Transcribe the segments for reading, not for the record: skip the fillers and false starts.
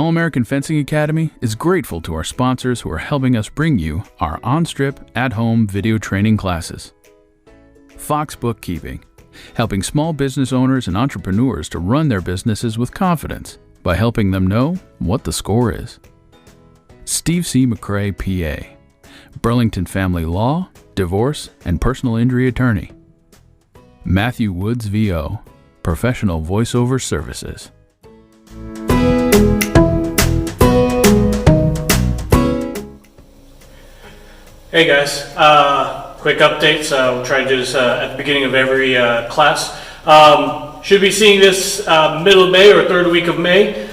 All-American Fencing Academy is grateful to our sponsors who are helping us bring you our on-strip, at-home video training classes. Fox Bookkeeping, helping small business owners and entrepreneurs to run their businesses with confidence by helping them know what the score is. Steve C. McCrae, PA, Burlington Family Law, Divorce, and Personal Injury Attorney. Matthew Woods, VO, Professional Voiceover Services. Hey guys, quick updates. We'll try to do this at the beginning of every class. Should be seeing this middle of May or third week of May.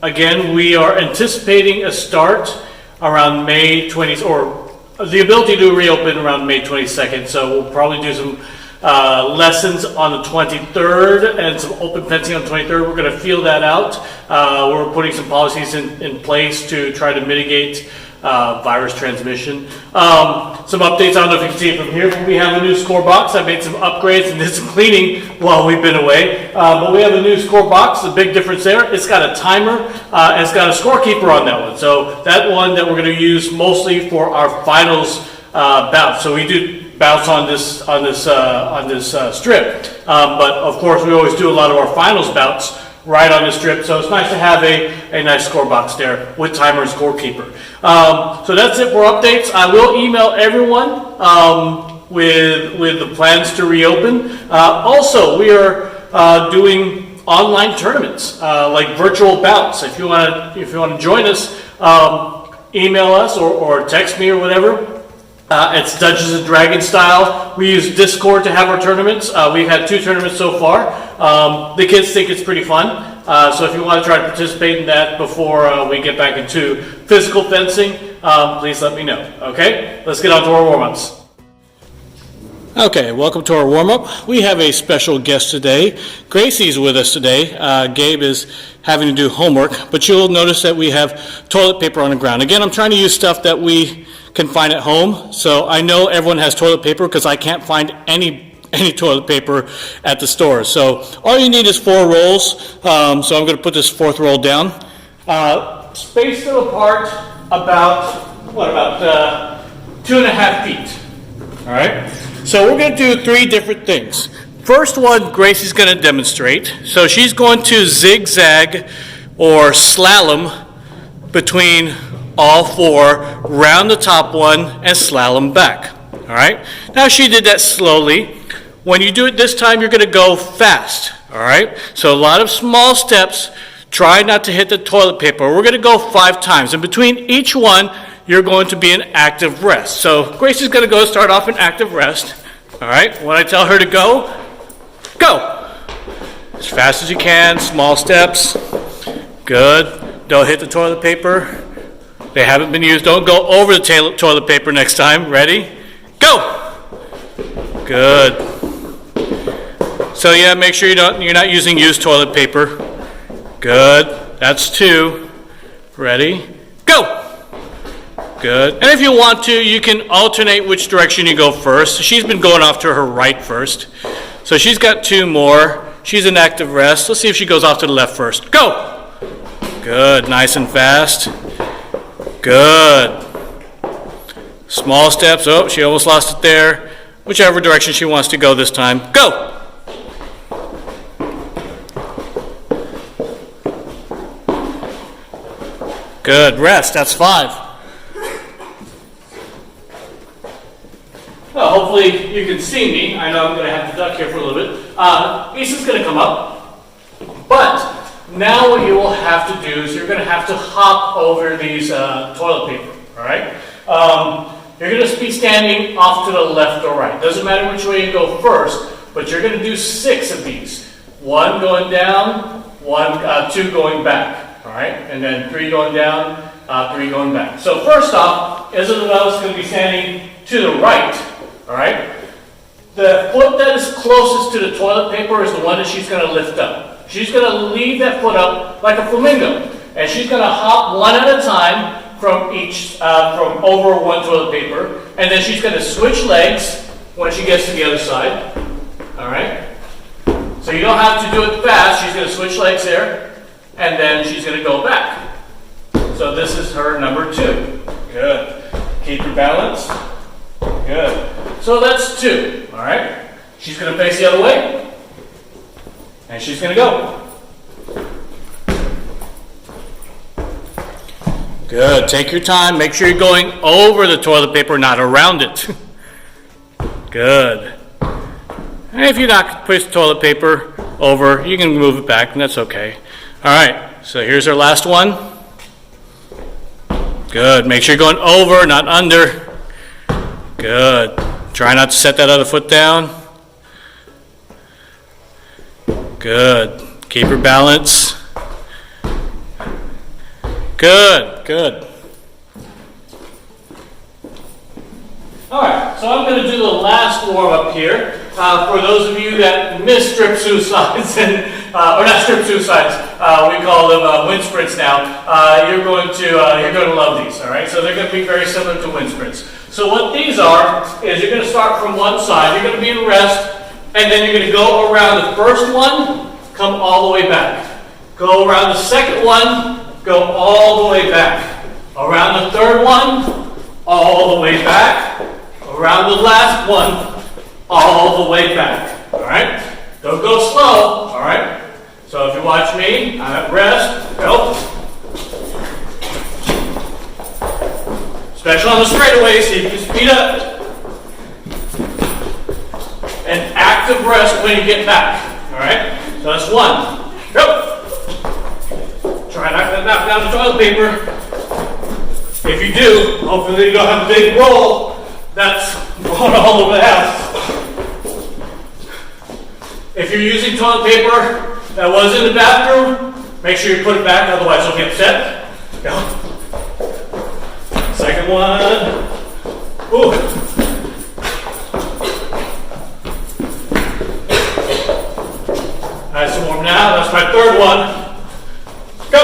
Again, we are anticipating a start around May 20th, or the ability to reopen around May 22nd. So we'll probably do some lessons on the 23rd and some open fencing on the 23rd. We're going to feel that out. We're putting some policies in place to try to mitigate virus transmission. Some updates, I don't know if you can see it from here, but we have a new score box. I made some upgrades and did some cleaning while we've been away. But we have a new score box. The big difference there, it's got a timer, and it's got a scorekeeper on that one. So that one that we're going to use mostly for our finals bout. So we do bouts on this strip. But of course we always do a lot of our finals bouts right on the strip, so it's nice to have a nice score box there with timer and scorekeeper. So that's it for updates. I will email everyone with the plans to reopen. Also, we are doing online tournaments, like virtual bouts. If you want to join us, email us or text me or whatever. It's Dungeons and Dragons style. We use Discord to have our tournaments. We've had 2 tournaments so far. The kids think it's pretty fun. So if you want to try to participate in that before we get back into physical fencing, please let me know. Okay, let's get on to our warm-ups. Okay, welcome to our warm-up. We have a special guest today. Gracie's with us today. Gabe is having to do homework, but you'll notice that we have toilet paper on the ground. Again, I'm trying to use stuff that we can find at home. So I know everyone has toilet paper because I can't find any toilet paper at the store. So all you need is 4 rolls. So I'm going to put this 4th roll down. Spaced them apart about 2.5 feet. All right. So we're going to do 3 different things. First one, Gracie's going to demonstrate. So she's going to zigzag or slalom between all 4, round the top one, and slalom back. All right. Now she did that slowly. When you do it this time, you're going to go fast. All right. So a lot of small steps. Try not to hit the toilet paper. We're going to go 5 times. And between each one, you're going to be in active rest. So Gracie's going to go start off in active rest. All right. When I tell her to go, go. As fast as you can. Small steps. Good. Don't hit the toilet paper. They haven't been used. Don't go over the toilet paper next time. Ready? Go. Good. So yeah, make sure you're not using used toilet paper. Good. That's 2. Ready? Go. Good. And if you want to, you can alternate which direction you go first. She's been going off to her right first. So she's got 2 more. She's in active rest. Let's see if she goes off to the left first. Go. Good. Nice and fast. Good. Small steps. Oh, she almost lost it there. Whichever direction she wants to go this time. Go. Good. Rest. That's 5. Well, hopefully you can see me. I know I'm going to have to duck here for a little bit. Isa's going to come up. But now what you will have to do is you're going to have to hop over these toilet paper. All right? You're going to be standing off to the left or right. Doesn't matter which way you go first, but you're going to do 6 of these. 1 going down, 2 going back. All right? And then 3 going down, 3 going back. So first off, Isabella's going to be standing to the right. All right? The foot that is closest to the toilet paper is the one that she's going to lift up. She's going to leave that foot up like a flamingo. And she's going to hop one at a time from over one toilet paper. And then she's going to switch legs when she gets to the other side. All right? So you don't have to do it fast. She's going to switch legs there. and then she's going to go back. So this is her number 2. Good. Keep your balance. Good. So that's 2. All right. She's going to face the other way, and she's going to go. Good. Take your time. Make sure you're going over the toilet paper, not around it. Good. And if you're not push toilet paper over, you can move it back, and that's okay. All right. So here's our last one. Good. Make sure you're going over, not under. Good. Try not to set that other foot down. Good. Keep your balance. Good, good. All right, so I'm going to do the last warm-up here. For those of you that miss strip suicides, and, or not strip suicides, we call them wind sprints now. You're going to love these. All right, so they're going to be very similar to wind sprints. So what these are is you're going to start from one side. You're going to be in rest, and then you're going to go around the first one, come all the way back. Go around the second one. Go all the way back. Around the third one, all the way back. Around the last one, all the way back. All right? Don't go slow. All right? So if you watch me, I'm at rest. Go. Especially on the straightaways, so you can speed up. And active rest when you get back. All right? So that's 1. Go. Try not to knock down the toilet paper. If you do, hopefully you don't have a big roll that's going all over the house. If you're using toilet paper that was in the bathroom, make sure you put it back, otherwise you'll get upset. Go. Second one. Ooh. Nice and warm now. That's my third one. Go!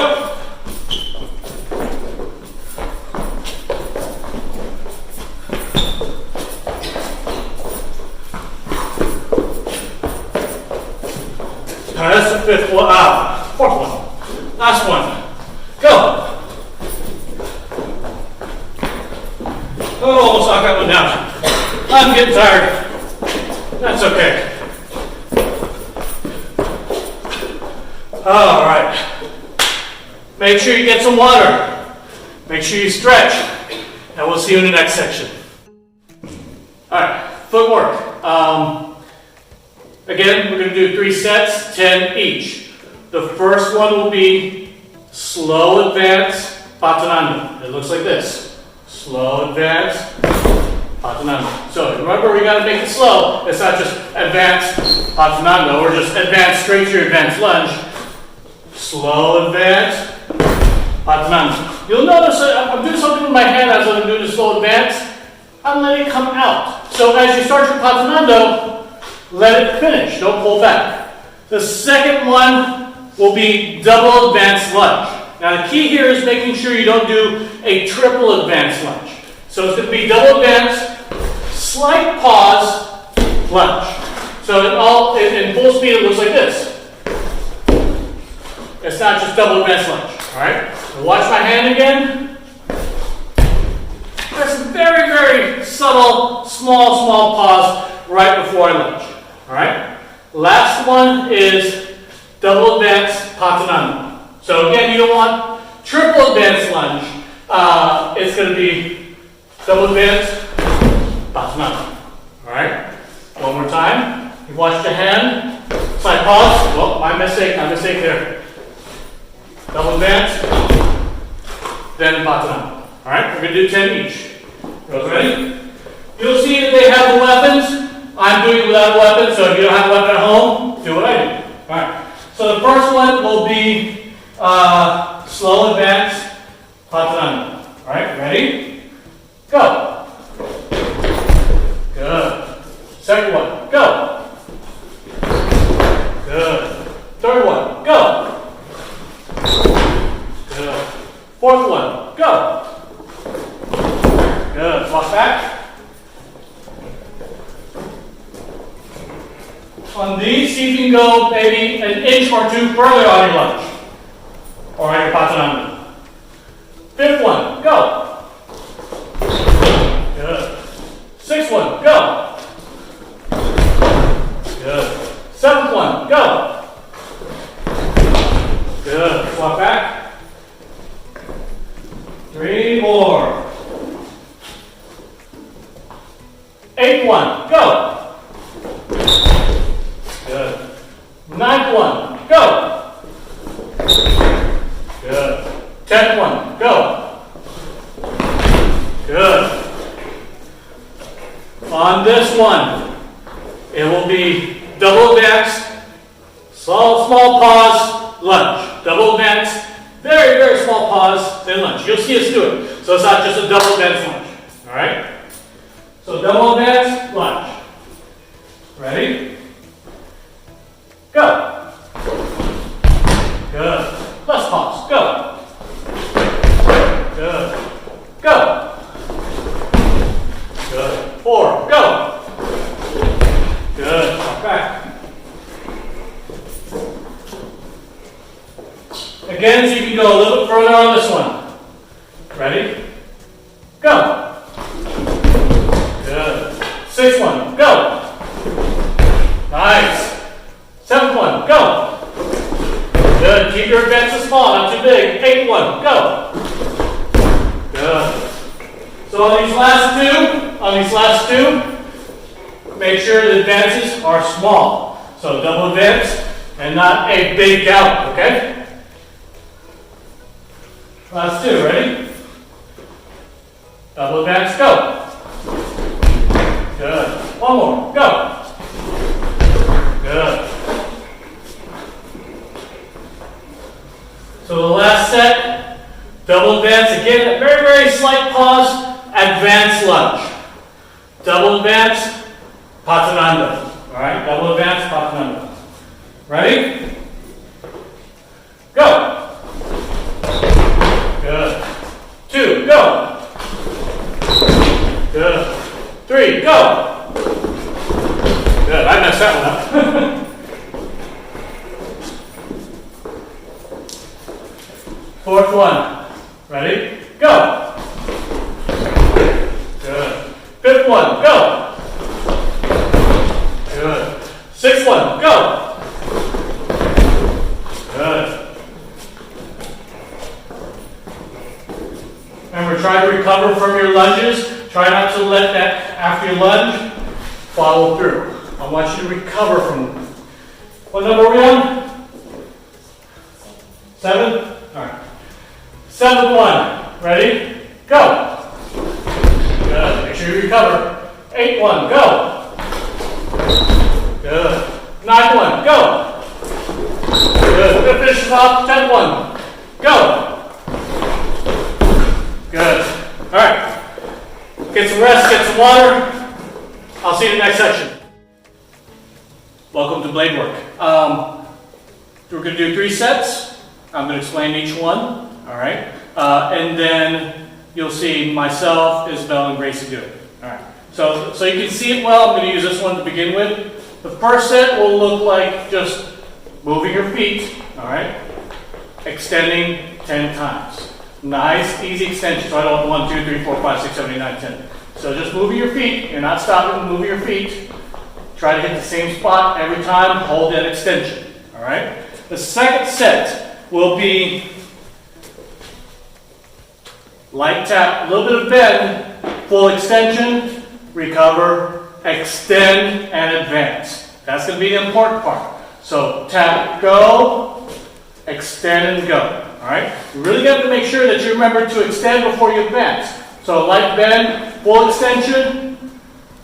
Now that's the 5th one. 4th one. Last one. Go! Oh, almost knocked that one down. I'm getting tired. That's okay. All right. Make sure you get some water. Make sure you stretch. And we'll see you in the next section. All right, footwork. Again, we're going to do 3 sets, 10 each. The first one will be slow advance, patanando. It looks like this. Slow advance, patanando. So remember, we got to make it slow. It's not just advance, patanando, or just advance straight to your advanced lunge. Slow advance, patanando. You'll notice that I'm doing something with my hand as I'm doing the slow advance. I'm letting it come out. So as you start your patanando, let it finish. Don't pull back. The second one will be double advanced lunge. Now the key here is making sure you don't do a triple advanced lunge. So it's going to be double advanced, slight pause, lunge. So in full speed it looks like this. It's not just double advanced lunge. All right. So watch my hand again. There's a very, very subtle, small pause right before I lunge. All right. Last one is double advanced patanando. So again, you don't want triple advanced lunge. It's going to be double advanced patanando. All right. One more time. You watch the hand. Slight pause. Well, my mistake there. Double advance, then patanando. All right, we're going to do 10 each. Girls ready? You'll see that they have the weapons. I'm doing it without a weapon, so if you don't have a weapon at home, do what I do. All right. So the first one will be slow advance, patanando. All right, ready? Go. Good. Second one, go. Good. Third one, go. Good. Fourth one, go. Good. Walk back. On these, see if you can go maybe an inch or 2 further on your lunge. patananda. Fifth one, go. Good. Sixth one, go. Good. Seventh one, go. Good. Swap back. 3 more. Eighth one, go. Good. Ninth one, go. Good. 10th one, go. Good. On this one, it will be double advance, small pause, lunge. Double advance, very small pause, then lunge. You'll see us do it. So it's not just a double advance lunge. All right? So double advance, lunge. Ready? Go. Good. Less pause. Go. Good. Go. Good. 4. Go. Good. Walk back. Again, so you can go a little bit further on this one. Ready? Go. Good. 6th one. Go. Nice. 7th one. Go. Good. Keep your advances small, not too big. 8th one. Go. Good. So on these last two, make sure the advances are small. So double advance and not a big gallop, okay? Last two, ready? Double advance, go. Good. One more, go. Good. So the last set, double advance, again, very slight pause, advance lunge. Double advance, patananda. All right, double advance, patananda. Ready? Go. Good. 2, go. Good. 3, go. Good, I messed that one up. Fourth one. Ready? Go. Good. Fifth one, go. Good. Sixth one, go. Good. Remember, try to recover from your lunges. Try not to let that, after you lunge, follow through. I want you to recover from them. What number are we on? 7? All right. 7th one. Ready? Go. Good. Make sure you recover. 8th one. Go. Good. 9th one. Go. Good. We're going to finish this off. 10th one. Go. Good. All right. Get some rest, get some water. I'll see you in the next section. Welcome to blade work. We're going to do 3 sets. I'm going to explain each one. All right. And then you'll see myself, Isabel, and Gracie do it. All right. So you can see it well. I'm going to use this one to begin with. The first set will look like just moving your feet. All right. Extending 10 times. Nice, easy extension. So I don't want 1, 2, 3, 4, 5, 6, 7, 8, 9, 10. So just moving your feet. You're not stopping, moving your feet. Try to hit the same spot every time. Hold that extension. All right. The second set will be light tap, a little bit of bend, full extension, recover, extend, and advance. That's going to be the important part. So tap, go, extend, and go. All right. You really got to make sure that you remember to extend before you advance. So light bend, full extension,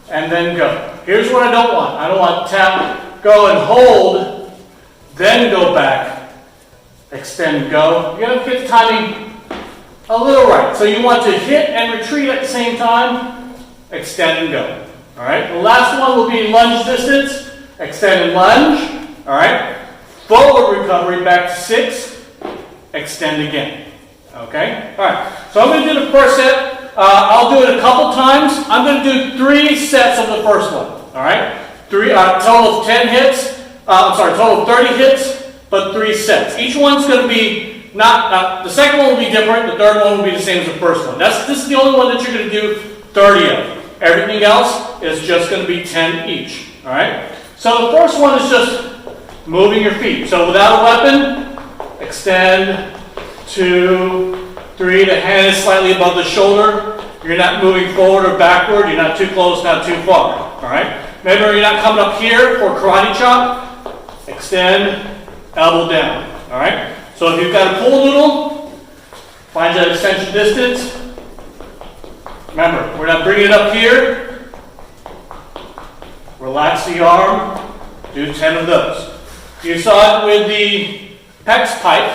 and then go. Here's what I don't want. I don't want tap, go, and hold, then go back, extend, go. You got to get the timing a little right. So you want to hit and retreat at the same time, extend and go. All right. The last one will be lunge distance, extend and lunge. All right. Forward recovery back to 6, extend again. Okay. All right. So I'm going to do the first set. I'll do it a couple times. I'm going to do 3 sets of the first one. All right. Total of 10 hits. Total of 30 hits, but 3 sets. Each one's going to be the second one will be different, the third one will be the same as the first one. This is the only one that you're going to do 30 of. Everything else is just going to be 10 each. Alright? So the first one is just moving your feet. So without a weapon, extend, 2, 3, the hand is slightly above the shoulder. You're not moving forward or backward, you're not too close, not too far. Alright? Remember, you're not coming up here for karate chop. Extend, elbow down. Alright? So if you've got a pool noodle, find that extension distance. Remember, we're not bringing it up here. Relax the arm. Do 10 of those. You saw it with the PEX pipe.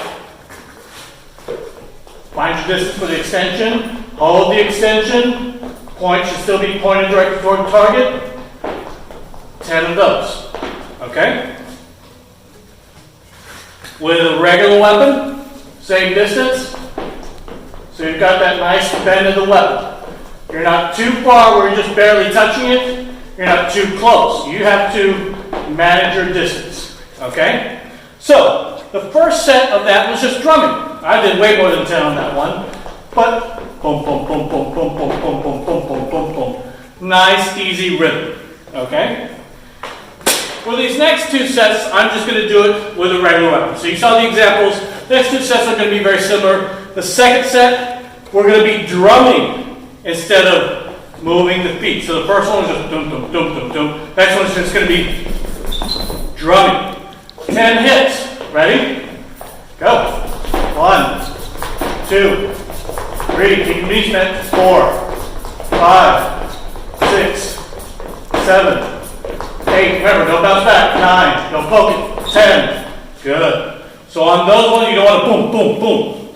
Find your distance for the extension. Hold the extension. Point should still be pointed directly toward the target. 10 of those. Okay? With a regular weapon, same distance. So you've got that nice bend of the weapon. You're not too far where you're just barely touching it. You're not too close. You have to manage your distance. Okay? So, the first set of that was just drumming. I did way more than 10 on that one. But, boom, boom, boom, boom, boom, boom, boom, boom, boom, boom, boom, boom. Nice, easy rhythm. Okay? For these next two sets, I'm just going to do it with a regular weapon. So you saw the examples. The next two sets are going to be very similar. The second set, we're going to be drumming instead of moving the feet. So the first one is just dum, dum, dum, dum, dum. Next one is just going to be drumming. 10 hits. Ready? Go. 1, 2, 3. Keep your knees bent. 4, 5, 6, 7, 8. Remember, don't bounce back. 9. Don't poke it. 10. Good. So on those ones, you don't want to boom, boom, boom.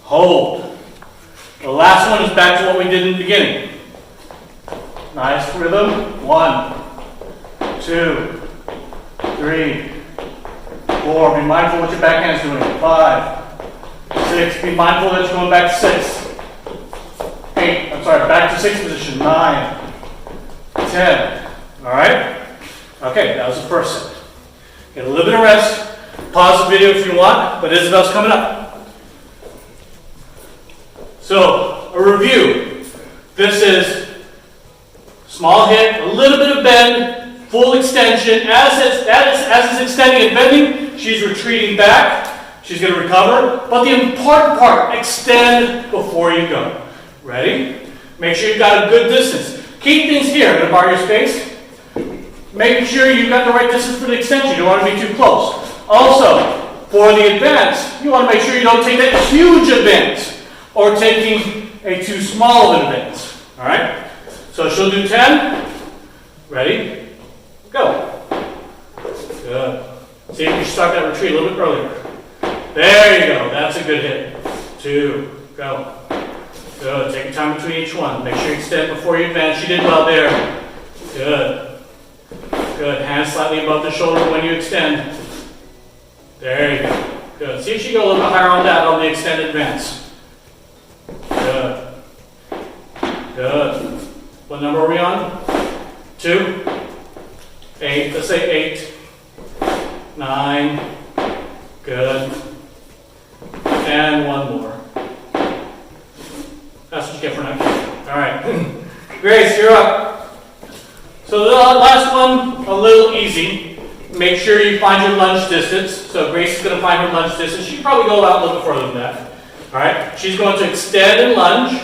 Hold. The last one is back to what we did in the beginning. Nice rhythm. 1, 2, 3, 4. Be mindful what your backhand's doing. 5, 6. Be mindful that you're going back to 6. 8. I'm sorry, back to 6 position. 9, 10. Alright? Okay, that was the first set. Get a little bit of rest. Pause the video if you want, but Isabel's coming up. So, a review. This is small hit, a little bit of bend, full extension. As it's extending and bending, she's retreating back. She's going to recover. But the important part, extend before you go. Ready? Make sure you've got a good distance. Keep things here. I'm going to bar your space. Make sure you've got the right distance for the extension. You don't want to be too close. Also, for the advance, you want to make sure you don't take that huge advance or taking a too small of an advance. Alright? So she'll do 10. Ready? Go. Good. See if you start that retreat a little bit earlier. There you go. That's a good hit. 2. Go. Good. Take your time between each one. Make sure you extend before you advance. You did well there. Good. Good. Hands slightly above the shoulder when you extend. There you go. Good. See if you go a little bit higher on that on the extended advance. Good. Good. What number are we on? 2. 8. Let's say 8. 9. Good. And one more. That's what you get for now. Alright. Grace, you're up. So the last one, a little easy. Make sure you find your lunge distance. So Grace is going to find her lunge distance. She can probably go out a little bit further than that. Alright, she's going to extend and lunge.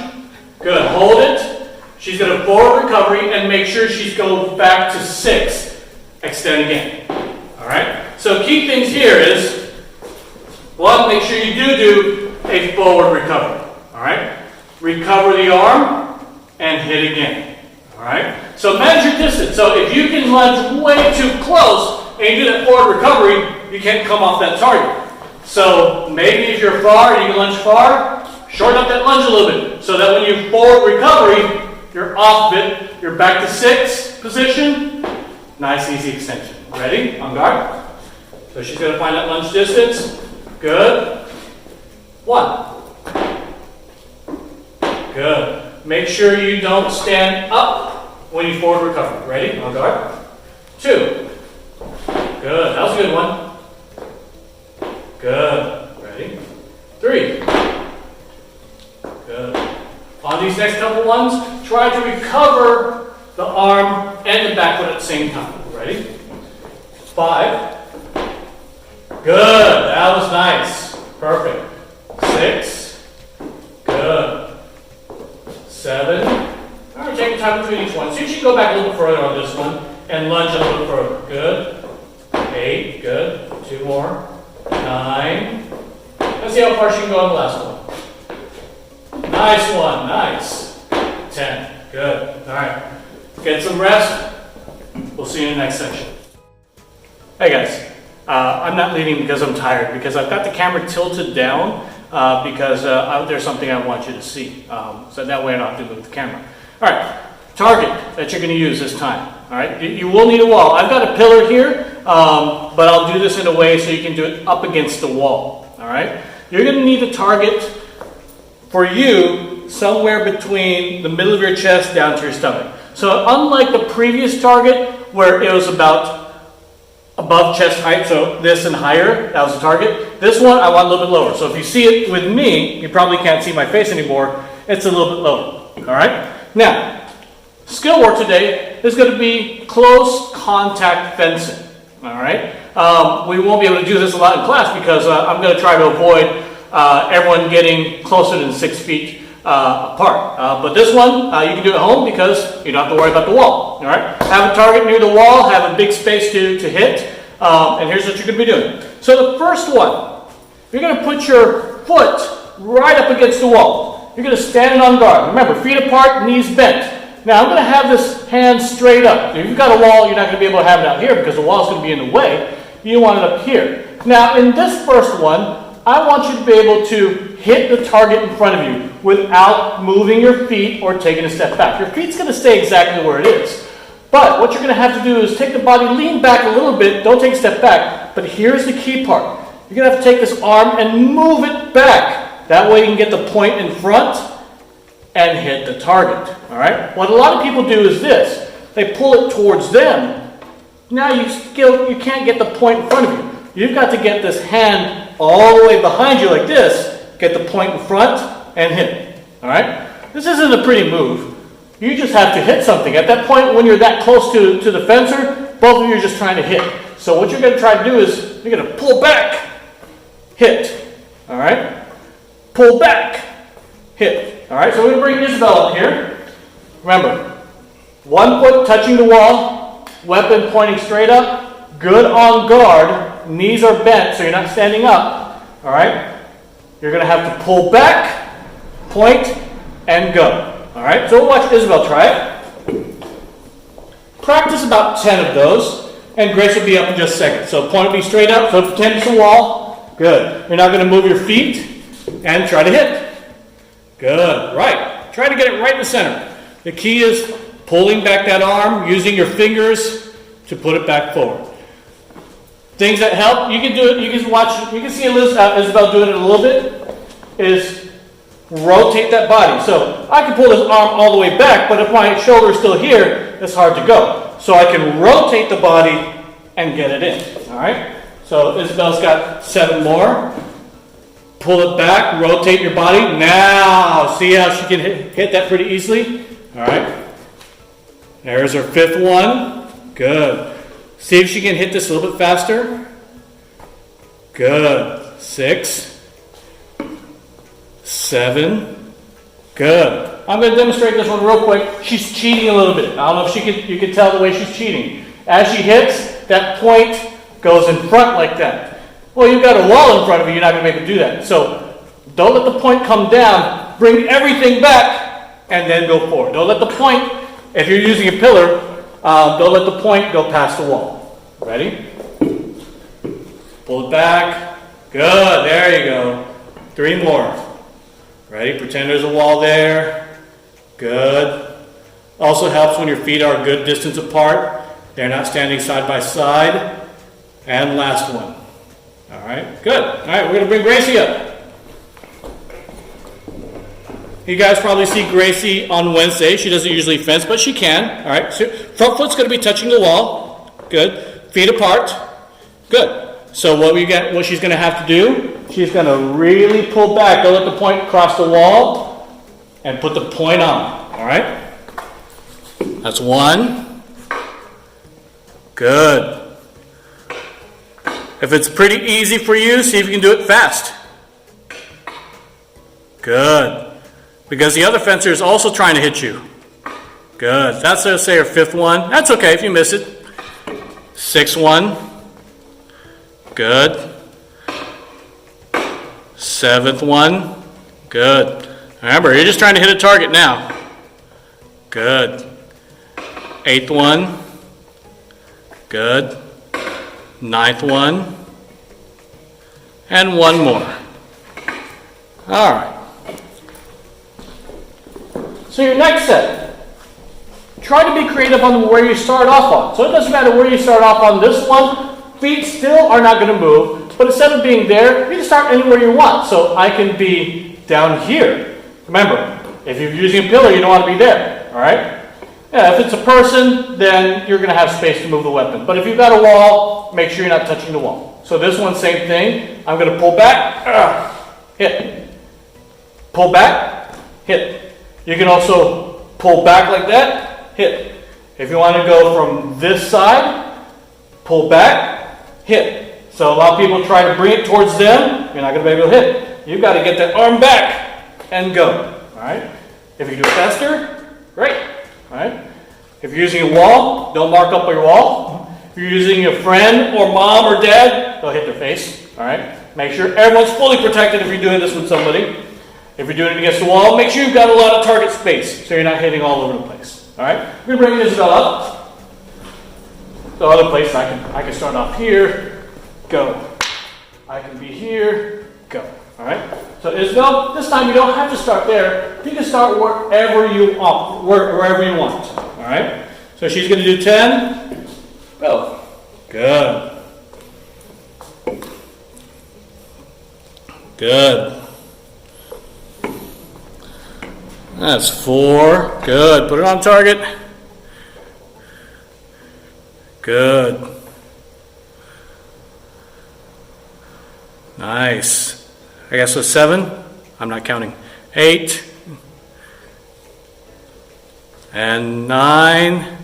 Good, hold it. She's going to forward recovery and make sure she's going back to 6. Extend again. Alright, so key things here is, 1, make sure you do a forward recovery. Alright, recover the arm and hit again. Alright, so manage your distance. So if you can lunge way too close and you do that forward recovery, you can't come off that target. So maybe if you're far and you can lunge far, shorten up that lunge a little bit so that when you forward recovery, you're off it, you're back to 6 position. Nice, easy extension. Ready? On guard. So she's going to find that lunge distance. Good. 1. Good. Make sure you don't stand up when you forward recover. Ready? On guard. 2. Good. That was a good one. Good. Ready? 3. these next couple ones, try to recover the arm and the back foot at the same time. Ready? 5. Good. That was nice. Perfect. 6. Good. 7. All right, take your time between each one. So you should go back a little bit further on this one and lunge a little bit further. Good. 8. Good. 2 more. 9. Let's see how far she can go on the last one. Nice one. Nice. 10. Good. All right. Get some rest. We'll see you in the next section. Hey guys. I'm not leading because I'm tired, because I've got the camera tilted down because there's something I want you to see. So that way I don't have to move the camera. All right, target that you're going to use this time. All right, you will need a wall. I've got a pillar here, but I'll do this in a way so you can do it up against the wall. All right, you're going to need a target for you somewhere between the middle of your chest down to your stomach. So unlike the previous target where it was about above chest height, so this and higher, that was the target. This one, I want a little bit lower. So if you see it with me, you probably can't see my face anymore. It's a little bit lower, all right? Now, skill work today is going to be close contact fencing, all right? We won't be able to do this a lot in class because I'm going to try to avoid everyone getting closer than 6 feet apart. But this one, you can do at home because you don't have to worry about the wall. All right? Have a target near the wall, have a big space to hit, and here's what you're going to be doing. So the first one, you're going to put your foot right up against the wall. You're going to stand on guard. Remember, feet apart, knees bent. Now I'm going to have this hand straight up. If you've got a wall, you're not going to be able to have it out here because the wall is going to be in the way. You want it up here. Now in this first one, I want you to be able to hit the target in front of you without moving your feet or taking a step back. Your feet's going to stay exactly where it is. But what you're going to have to do is take the body, lean back a little bit, don't take a step back. But here's the key part. You're going to have to take this arm and move it back. That way you can get the point in front and hit the target. All right? What a lot of people do is this. They pull it towards them. Now you can't get the point in front of you. You've got to get this hand all the way behind you like this, get the point in front, and hit it. All right? This isn't a pretty move. You just have to hit something. At that point, when you're that close to the fencer, both of you are just trying to hit. So what you're going to try to do is you're going to pull back, hit. All right? Pull back, hit. All right? So we're going to bring Isabel up here. Remember, 1 foot touching the wall, weapon pointing straight up, good on guard, knees are bent so you're not standing up. All right? You're going to have to pull back, point, and go. All right, so we'll watch Isabel try it. Practice about 10 of those, and Grace will be up in just a second. So point will be straight up, so pretend it's a wall. Good. You're now going to move your feet and try to hit. Good. Right. Try to get it right in the center. The key is pulling back that arm, using your fingers to put it back forward. Things that help, you can do it, you can watch, you can see Isabel doing it a little bit, is rotate that body. So I can pull this arm all the way back, but if my shoulder is still here, it's hard to go. So I can rotate the body and get it in. All right? So Isabel's got 7 more. Pull it back, rotate your body. Now, see how she can hit that pretty easily? All right? There's her 5th one. Good. See if she can hit this a little bit faster. Good. 6. 7. Good. I'm going to demonstrate this one real quick. She's cheating a little bit. I don't know if you can tell the way she's cheating. As she hits, that point goes in front like that. Well, you've got a wall in front of you. You're not going to be able to do that. So don't let the point come down. Bring everything back and then go forward. Don't let the point, if you're using a pillar, don't let the point go past the wall. Ready? Pull it back. Good. There you go. 3 more. Ready? Pretend there's a wall there. Good. Also helps when your feet are a good distance apart. They're not standing side by side. And last one. All right. Good. All right. We're going to bring Gracie up. You guys probably see Gracie on Wednesday. She doesn't usually fence, but she can. All right. So front foot's going to be touching the wall. Good. Feet apart. Good. So what she's going to have to do, she's going to really pull back. Don't let the point cross the wall. and put the point on, all right? That's 1. Good. If it's pretty easy for you, see if you can do it fast. Good. Because the other fencer is also trying to hit you. Good. That's, let's say, your 5th one. That's okay if you miss it. 6th one. Good. 7th one. Good. Remember, you're just trying to hit a target now. Good. 8th one. Good. 9th one. And 1 more. All right. So your next set, try to be creative on where you start off on. So it doesn't matter where you start off on this one, feet still are not going to move, but instead of being there, you can start anywhere you want. So I can be down here. Remember, if you're using a pillar, you don't want to be there, all right? Yeah, if it's a person, then you're going to have space to move the weapon. But if you've got a wall, make sure you're not touching the wall. So this one, same thing. I'm going to pull back, hit. Pull back, hit. You can also pull back like that, hit. If you want to go from this side, pull back, hit. So a lot of people try to bring it towards them, you're not going to be able to hit. You've got to get that arm back and go. All right? If you do it faster, great. All right? If you're using a wall, don't mark up your wall. If you're using a friend or mom or dad, they'll hit their face. All right? Make sure everyone's fully protected if you're doing this with somebody. If you're doing it against the wall, make sure you've got a lot of target space so you're not hitting all over the place. All right? We're going to bring Isabel up. The other place, I can start off here, go. I can be here, go. All right? So Isabel, this time you don't have to start there. You can start wherever you want. Wherever you want. All right? So she's going to do 10. Go. Good. Good. That's 4. Good. Put it on target. Good. Nice. I guess it's 7. I'm not counting. 8. And 9.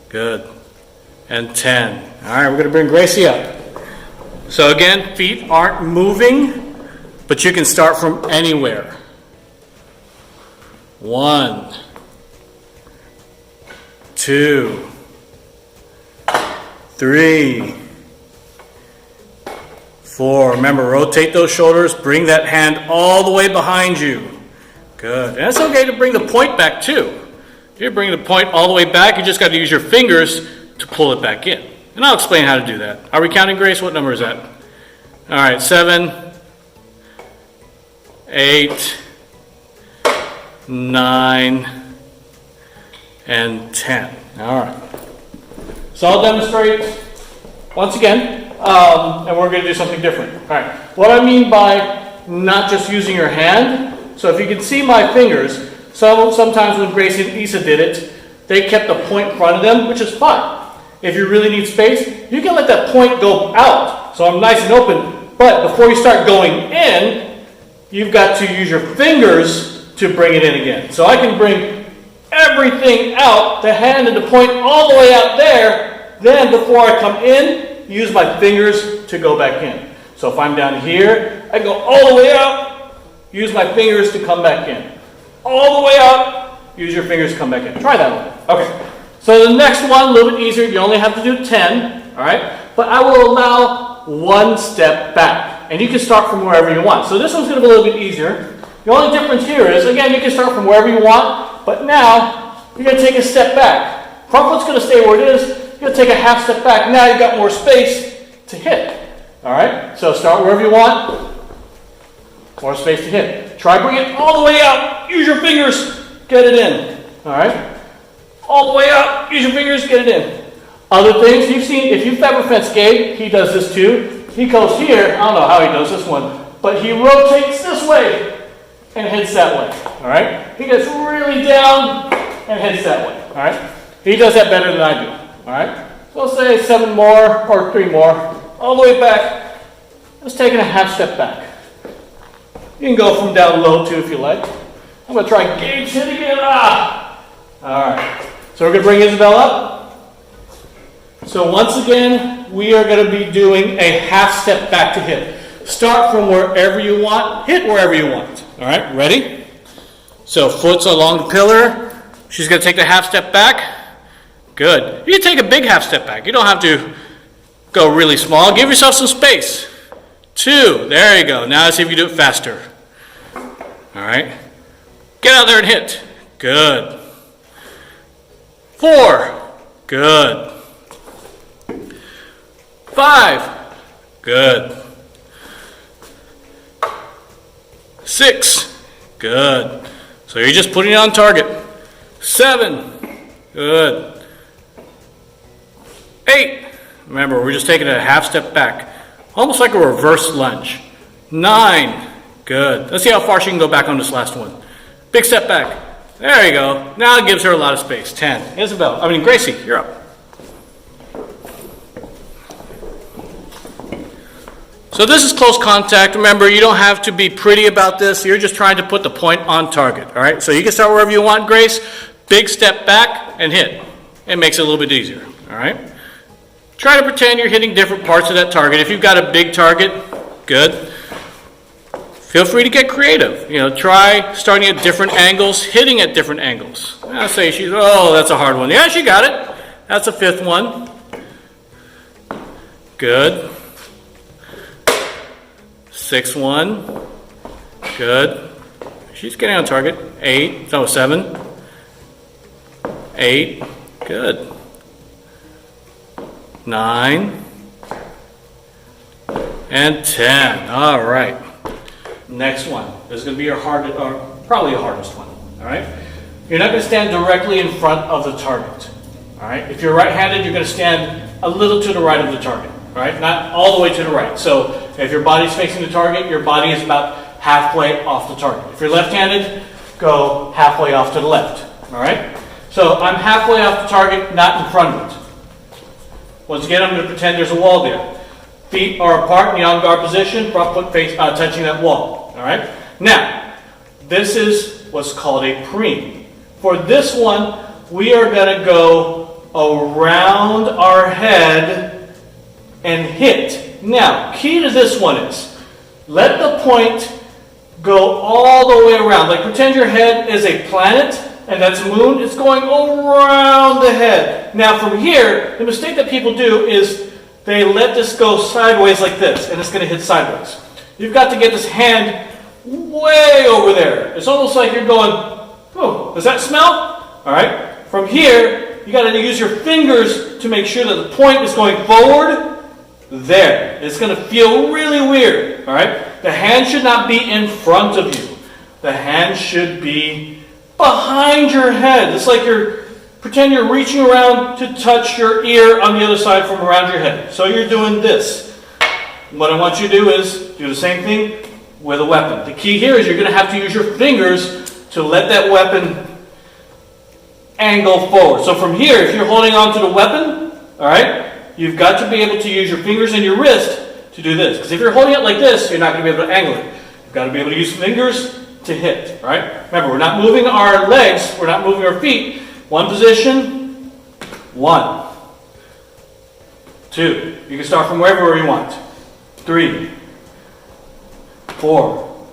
Good. And 10. All right, we're going to bring Gracie up. So again, feet aren't moving, but you can start from anywhere. 1, 2, 3, 4. Remember, rotate those shoulders. Bring that hand all the way behind you. Good. And it's okay to bring the point back too. If you bring the point all the way back, you just got to use your fingers to pull it back in. And I'll explain how to do that. Are we counting, Grace? What number is that? All right, 7, 8, 9, and 10. All right. So I'll demonstrate once again, and we're going to do something different. All right. What I mean by not just using your hand, so if you can see my fingers, sometimes when Gracie and Issa did it, they kept the point in front of them, which is fine. If you really need space, you can let that point go out. So I'm nice and open, but before you start going in, you've got to use your fingers to bring it in again. So I can bring everything out, the hand and the point all the way out there, then before I come in, use my fingers to go back in. So if I'm down here, I go all the way out, use my fingers to come back in. All the way out, use your fingers to come back in. Try that one. Okay. So the next one, a little bit easier. You only have to do 10, all right? But I will allow 1 step back. And you can start from wherever you want. So this one's going to be a little bit easier. The only difference here is, again, you can start from wherever you want, but now you're going to take a step back. Front foot's going to stay where it is. You're going to take a half step back. Now you've got more space to hit. All right? So start wherever you want. More space to hit. Try bring it all the way out. Use your fingers. Get it in. All right? All the way out. Use your fingers. Get it in. Other things you've seen, if you've ever fenced Gabe, he does this too. He goes here. I don't know how he does this one, but he rotates this way and heads that way. All right? He gets really down and heads that way. All right? He does that better than I do. All right? So let's say 7 more or 3 more. All the way back. Just taking a half step back. You can go from down low too if you like. I'm gonna try gauge hitting it. All right. So we're gonna bring Isabel up. So once again, we are gonna be doing a half step back to hit. Start from wherever you want, hit wherever you want. All right, ready? So foot's along the pillar. She's gonna take the half step back. Good. You can take a big half step back. You don't have to go really small. Give yourself some space. 2, there you go. Now let's see if you do it faster. All right. Get out there and hit. Good. 4, good. 5, good. 6, good. So you're just putting it on target. 7, good. 8, remember we're just taking a half step back, almost like a reverse lunge. 9, good. Let's see how far she can go back on this last one. Big step back. There you go. Now it gives her a lot of space. 10. Gracie, you're up. So this is close contact. Remember, you don't have to be pretty about this. You're just trying to put the point on target. All right. So you can start wherever you want, Grace. Big step back and hit. It makes it a little bit easier. All right. Try to pretend you're hitting different parts of that target. If you've got a big target, good. Feel free to get creative. Try starting at different angles, hitting at different angles. I'll say that's a hard one. Yeah, she got it. That's a 5th one. Good. 6th one. Good. She's getting on target. 7. 8. Good. 9 and 10. All right. Next one. This is going to be probably your hardest one. All right. You're not going to stand directly in front of the target. All right. If you're right-handed, you're going to stand a little to the right of the target. All right. Not all the way to the right. So if your body's facing the target, your body is about halfway off the target. If you're left-handed, go halfway off to the left. All right. So I'm halfway off the target, not in front of it. Once again, I'm going to pretend there's a wall there. Feet are apart in the on-guard position, front foot face touching that wall. All right? Now, this is what's called a preen. For this one, we are going to go around our head and hit. Now, key to this one is, let the point go all the way around. Like pretend your head is a planet, and that's moon. It's going around the head. Now from here, the mistake that people do is they let this go sideways like this, and it's going to hit sideways. You've got to get this hand way over there. It's almost like you're going, oh, does that smell? All right. From here, you got to use your fingers to make sure that the point is going forward. There. It's going to feel really weird. All right. The hand should not be in front of you. The hand should be behind your head. It's like pretend you're reaching around to touch your ear on the other side from around your head. So you're doing this. What I want you to do is do the same thing with a weapon. The key here is you're going to have to use your fingers to let that weapon angle forward. So from here, if you're holding on to the weapon, all right, you've got to be able to use your fingers and your wrist to do this. Because if you're holding it like this, you're not going to be able to angle it. You've got to be able to use fingers to hit, right? Remember, we're not moving our legs, we're not moving our feet. One position, 1, 2. You can start from wherever you want. 3, 4,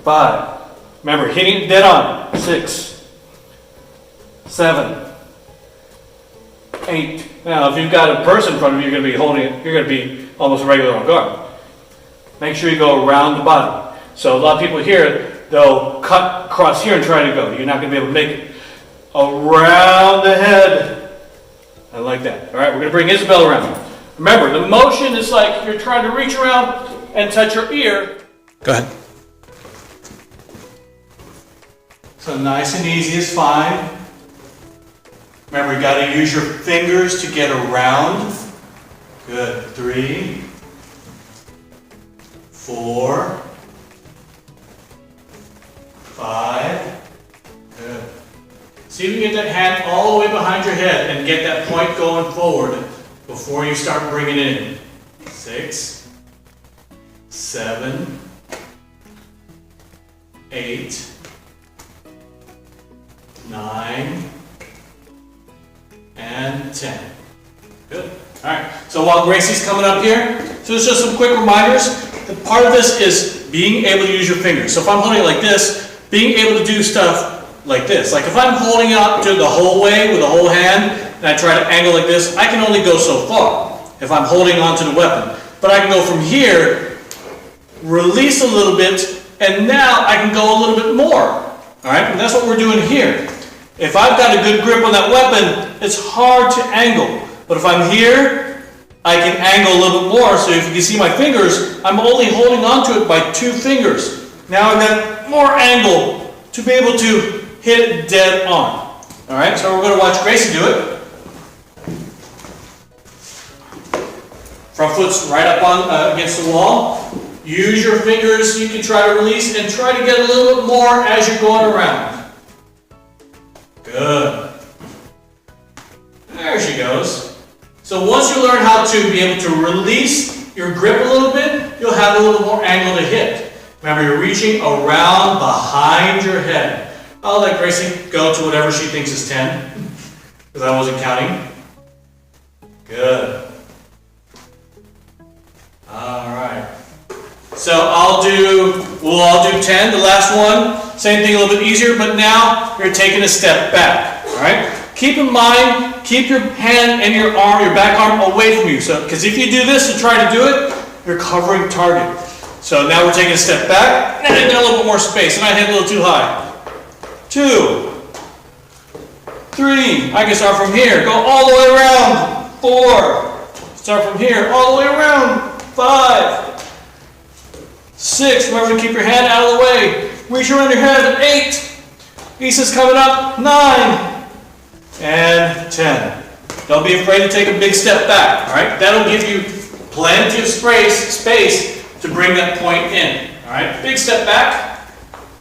5. Remember, hitting it dead on. 6, 7, 8. Now, if you've got a person in front of you, you're going to be holding it, you're going to be almost regular on guard. Make sure you go around the body. So a lot of people here, they'll cut across here and try to go. You're not going to be able to make it. Around the head. I like that. All right, we're going to bring Isabel around. Remember, the motion is like you're trying to reach around and touch her ear. Go ahead. So nice and easy is fine. Remember, you got to use your fingers to get around. Good. 3, 4, 5. Good. See if you can get that hand all the way behind your head and get that point going forward before you start bringing it in. 6, 7, 8, 9, and 10. Good. All right. So while Gracie's coming up here, so it's just some quick reminders. The part of this is being able to use your fingers. So if I'm holding it like this, being able to do stuff like this. Like if I'm holding it up to the whole way with the whole hand, and I try to angle like this, I can only go so far if I'm holding onto the weapon. But I can go from here, release a little bit, and now I can go a little bit more. All right, and that's what we're doing here. If I've got a good grip on that weapon, it's hard to angle. But if I'm here, I can angle a little bit more. So if you can see my fingers, I'm only holding onto it by 2 fingers. Now I've got more angle to be able to hit it dead on. All right, so we're going to watch Gracie do it. Front foot's right up on against the wall. Use your fingers, you can try to release and try to get a little bit more as you're going around. Good. There she goes. So once you learn how to be able to release your grip a little bit, you'll have a little more angle to hit. Remember, you're reaching around behind your head. I'll let Gracie go to whatever she thinks is 10, because I wasn't counting. Good. All right. So we'll all do 10, the last one. Same thing, a little bit easier, but now you're taking a step back. All right. Keep in mind, keep your hand and your arm, your back arm away from you. So, because if you do this and try to do it, you're covering target. So now we're taking a step back, and I get a little bit more space, and I hit a little too high. 2, 3, I can start from here, go all the way around. 4, start from here, all the way around. 5, 6, remember to keep your hand out of the way. Reach around your head. 8, Isa's coming up. 9, and 10. Don't be afraid to take a big step back, all right? That'll give you plenty of space to bring that point in, all right? Big step back.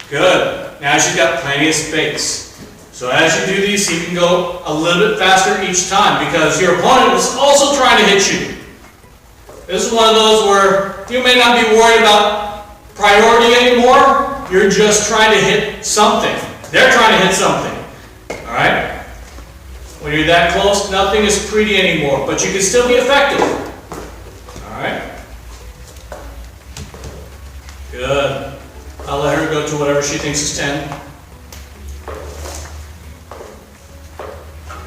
Good. Now she's got plenty of space. So as you do these, you can go a little bit faster each time because your opponent is also trying to hit you. This is one of those where you may not be worried about priority anymore. You're just trying to hit something. They're trying to hit something. All right? When you're that close, nothing is pretty anymore, but you can still be effective. All right? Good. I'll let her go to whatever she thinks is 10.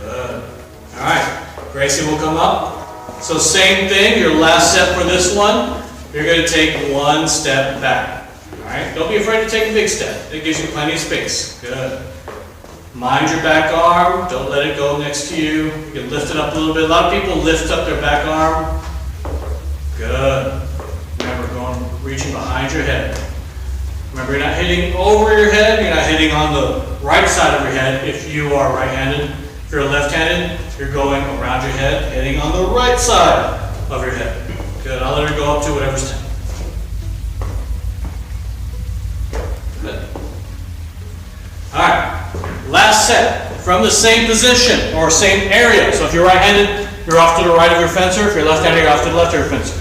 Good. All right. Gracie will come up. So same thing, your last step for this one, you're going to take 1 step back. All right. Don't be afraid to take a big step. It gives you plenty of space. Good. Mind your back arm. Don't let it go next to you. You can lift it up a little bit. A lot of people lift up their back arm. Good. Remember, reaching behind your head. Remember, you're not hitting over your head, you're not hitting on the right side of your head if you are right-handed. If you're left-handed, you're going around your head, hitting on the right side of your head. Good, I'll let her go up to whatever's 10. Good. All right, last set from the same position or same area. So if you're right-handed, you're off to the right of your fencer. If you're left-handed, you're off to the left of your fencer.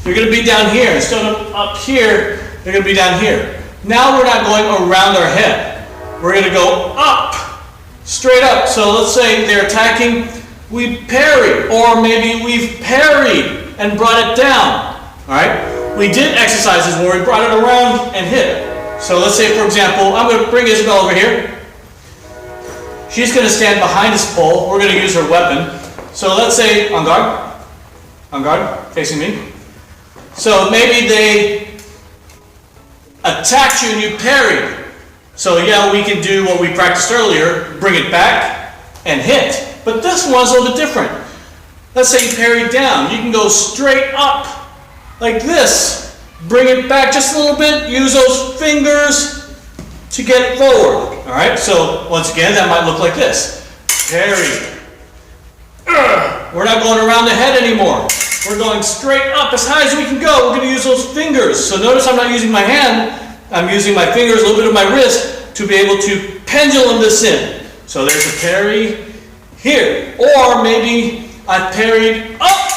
You're going to be down here. Instead of up here, you're going to be down here. Now we're not going around our head. We're going to go up, straight up. So let's say they're attacking, we parry, or maybe we've parried and brought it down. All right? We did exercises where we brought it around and hit. So let's say, for example, I'm going to bring Isabel over here. She's going to stand behind this pole. We're going to use her weapon. So let's say, on guard, facing me. So maybe they attacked you and you parried. So yeah, we can do what we practiced earlier, bring it back and hit. But this one's a little bit different. Let's say you parried down. You can go straight up like this. Bring it back just a little bit. Use those fingers to get it forward. All right, so once again, that might look like this. Parry. We're not going around the head anymore. We're going straight up as high as we can go. We're going to use those fingers. So notice I'm not using my hand. I'm using my fingers, a little bit of my wrist, to be able to pendulum this in. So there's a parry here. Or maybe I parried up.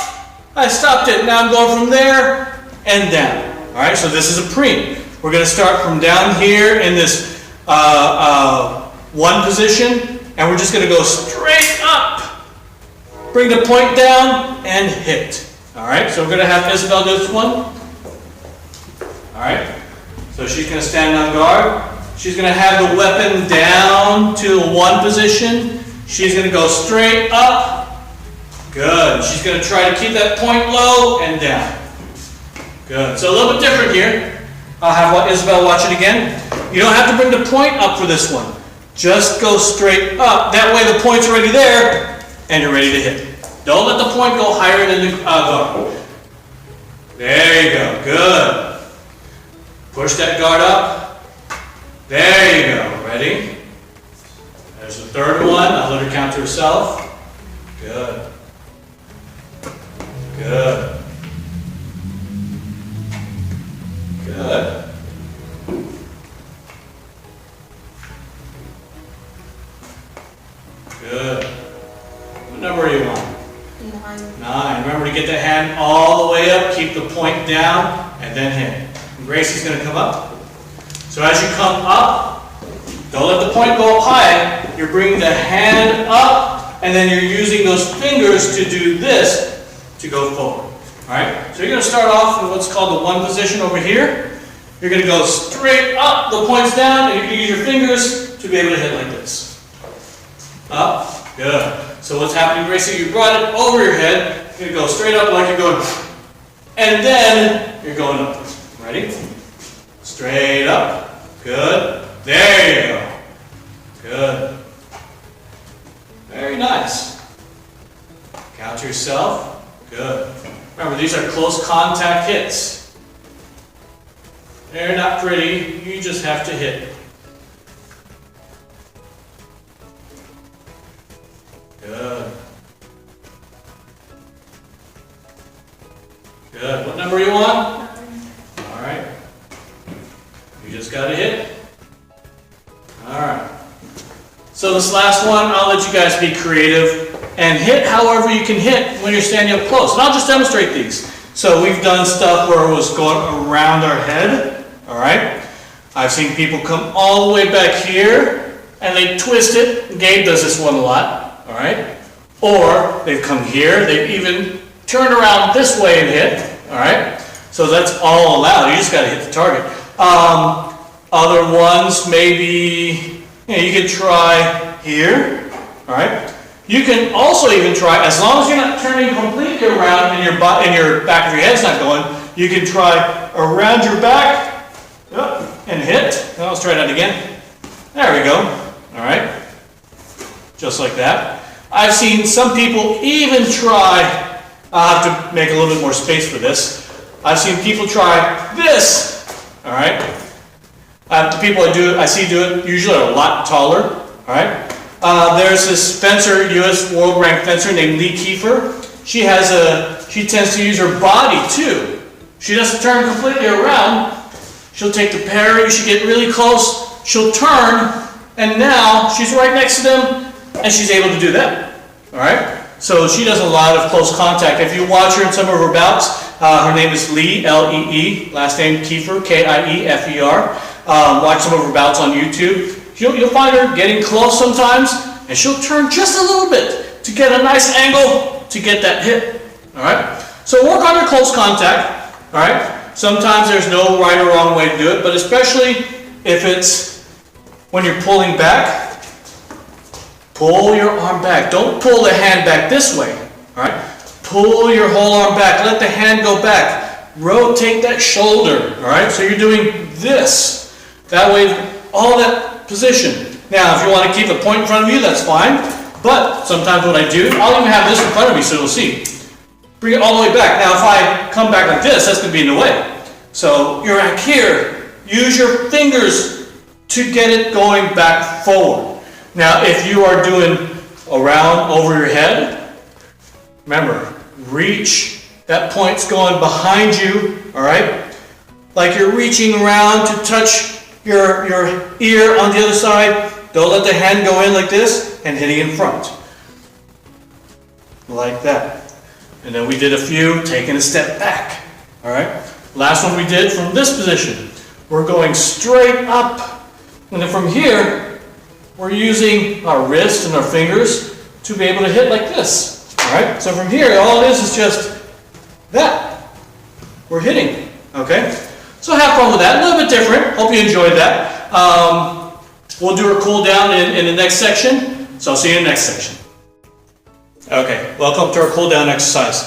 I stopped it. Now I'm going from there and down. All right, so this is a preen. We're going to start from down here in this one position, and we're just going to go straight up. Bring the point down and hit. All right, so we're going to have Isabel do this one. All right, so she's going to stand on guard. She's going to have the weapon down to one position. She's going to go straight up. Good. She's going to try to keep that point low and down. Good. So a little bit different here. I'll have Isabel watch it again. You don't have to bring the point up for this one. Just go straight up. That way the point's already there and you're ready to hit. Don't let the point go higher than the guard. There you go. Good. Push that guard up. There you go. Ready? There's the third one. I'll let her count to herself. Good. Good. Good. Good. What number are you on? 9. 9. Remember to get the hand all the way up, keep the point down, and then hit. And Gracie's going to come up. So as you come up, don't let the point go up high. You're bringing the hand up, and then you're using those fingers to do this to go forward. All right? So you're going to start off with what's called the one position over here. You're going to go straight up, the point's down, and you're going to use your fingers to be able to hit like this. Up. Good. So what's happening, Gracie? You brought it over your head. You're going to go straight up like you're going, and then you're going up. Ready? Straight up. Good. There you go. Good. Very nice. Count to yourself. Good. Remember, these are close contact hits. They're not pretty. You just have to hit. Good. Good. What number are you on? 9. All right. You just got to hit. All right. So this last one, I'll let you guys be creative and hit however you can hit when you're standing up close. And I'll just demonstrate these. So we've done stuff where it was going around our head. All right. I've seen people come all the way back here and they twist it. Gabe does this one a lot. All right. Or they've come here. They've even turned around this way and hit. All right. So that's all allowed. You just got to hit the target. Other ones, maybe you can try here. All right. You can also even try, as long as you're not turning completely around and your back of your head's not going, you can try around your back and hit. Now let's try that again. There we go. All right. Just like that. I've seen some people even try, I'll have to make a little bit more space for this. I've seen people try this. All right. The people I see do it usually are a lot taller. All right. There's this fencer, U.S. world ranked fencer named Lee Kiefer. She tends to use her body too. She doesn't turn completely around. She'll take the parry. She get really close. She'll turn, and now she's right next to them, and she's able to do that. All right. So she does a lot of close contact. If you watch her in some of her bouts, her name is Lee, L-E-E, last name Kiefer, K-I-E-F-E-R. Watch some of her bouts on YouTube. You'll find her getting close sometimes, and she'll turn just a little bit to get a nice angle to get that hit. All right. So work on your close contact. All right. Sometimes there's no right or wrong way to do it, but especially if it's when you're pulling back, pull your arm back. Don't pull the hand back this way. All right. Pull your whole arm back. Let the hand go back. Rotate that shoulder. All right. So you're doing this. That way, all that position. Now, if you want to keep a point in front of you, that's fine. But sometimes what I do, I'll even have this in front of me so you'll see. Bring it all the way back. Now, if I come back like this, that's going to be in the way. So you're back here. Use your fingers to get it going back forward. Now, if you are doing around over your head, remember, reach. That point's going behind you, all right? Like you're reaching around to touch your ear on the other side. Don't let the hand go in like this and hitting in front. Like that. And then we did a few taking a step back. All right. Last one we did from this position. we're going straight up. And then from here, we're using our wrist and our fingers to be able to hit like this. All right? So from here, all it is just that. We're hitting. Okay? So have fun with that. A little bit different. Hope you enjoyed that. We'll do our cool down in the next section. So I'll see you in the next section. Okay, welcome to our cool down exercise.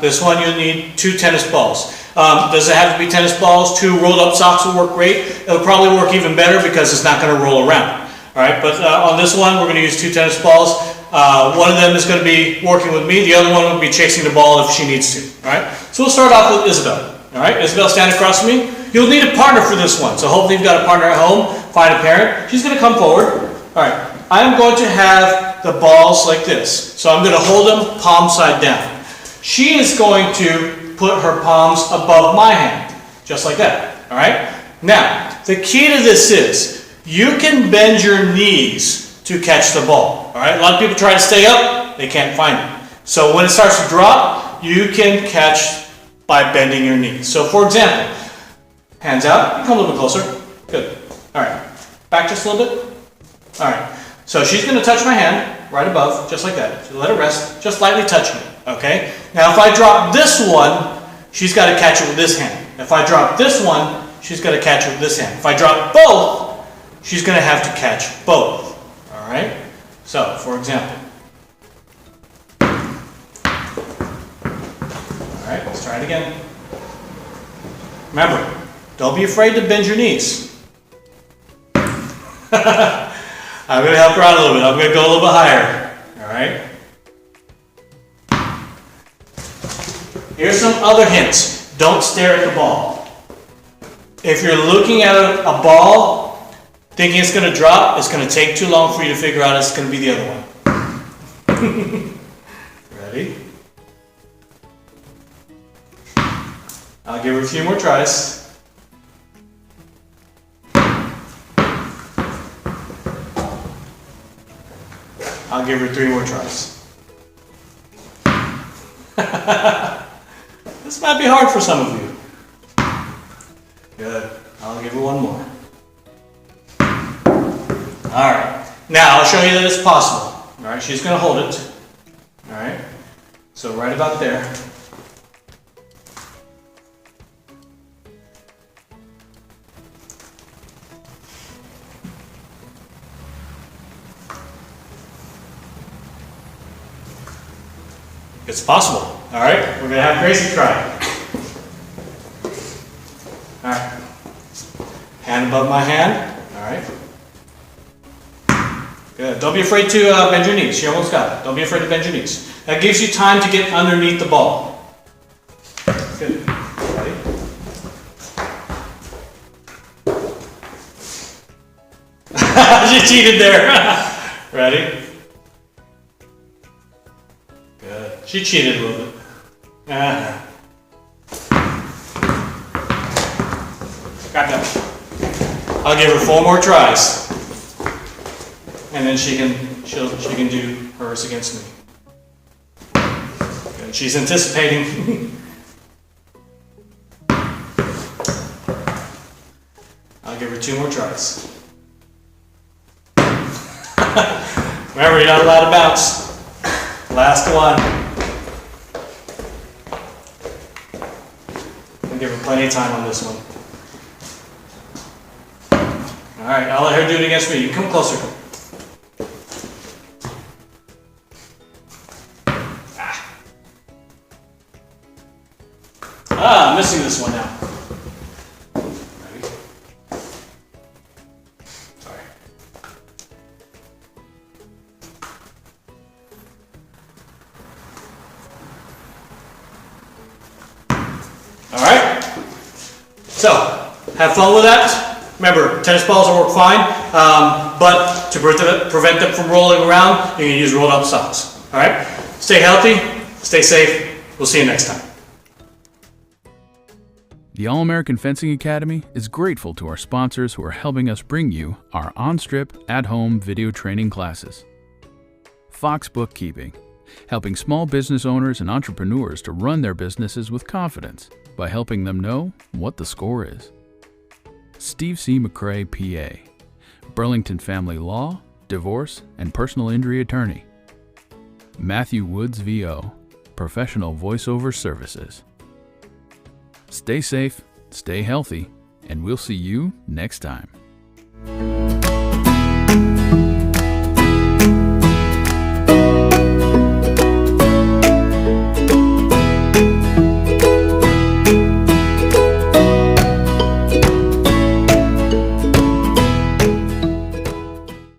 This one you'll need 2 tennis balls. Does it have to be tennis balls? 2 rolled up socks will work great. It'll probably work even better because it's not going to roll around. All right, but on this one, we're going to use 2 tennis balls. One of them is going to be working with me. The other one will be chasing the ball if she needs to. All right, so we'll start off with Isabel. All right, Isabel, stand across from me. You'll need a partner for this one. So hopefully you've got a partner at home. Find a parent. She's going to come forward. All right, I'm going to have the balls like this. So I'm going to hold them palm side down. She is going to put her palms above my hand, just like that. All right. Now, the key to this is you can bend your knees to catch the ball. All right. A lot of people try to stay up, they can't find it. So when it starts to drop, you can catch by bending your knees. So for example, hands out, come a little bit closer. Good. All right. Back just a little bit. All right. So she's going to touch my hand right above, just like that. So let it rest, just lightly touching it. Okay. Now if I drop this one, she's got to catch it with this hand. If I drop this one, she's got to catch it with this hand. If I drop both, she's going to have to catch both. All right. So for example. All right, let's try it again. Remember, don't be afraid to bend your knees. I'm going to help her out a little bit. I'm going to go a little bit higher. All right. Here's some other hints. Don't stare at the ball. If you're looking at a ball, thinking it's going to drop, it's going to take too long for you to figure out it's going to be the other one. Ready? I'll give her a few more tries. I'll give her 3 more tries. This might be hard for some of you. Good. I'll give her 1 more. Alright. Now I'll show you that it's possible. Alright, she's going to hold it. Alright. So right about there. It's possible. All right, we're gonna have Gracie try. All right, hand above my hand. All right, good. Don't be afraid to bend your knees. She almost got it. Don't be afraid to bend your knees. That gives you time to get underneath the ball. Good. Ready? She cheated there. Ready? Good. She cheated a little bit. Got that. I'll give her 4 more tries, and then she can do hers against me. Good. She's anticipating. I'll give her 2 more tries. Remember, you're not allowed to bounce. Last one. I'll give her plenty of time on this one. Alright, I'll let her do it against me. You come closer. I'm missing this one now. Ready? Sorry. Alright, so have fun with that. Remember, tennis balls will work fine, but to prevent them from rolling around, you can use rolled up socks. Alright, stay healthy, stay safe. We'll see you next time. The All-American Fencing Academy is grateful to our sponsors who are helping us bring you our on-strip, at-home video training classes. Fox Bookkeeping, helping small business owners and entrepreneurs to run their businesses with confidence by helping them know what the score is. Steve C. McCrae, PA, Burlington Family Law, Divorce, and Personal Injury Attorney. Matthew Woods, VO, Professional Voiceover Services. Stay safe, stay healthy, and we'll see you next time.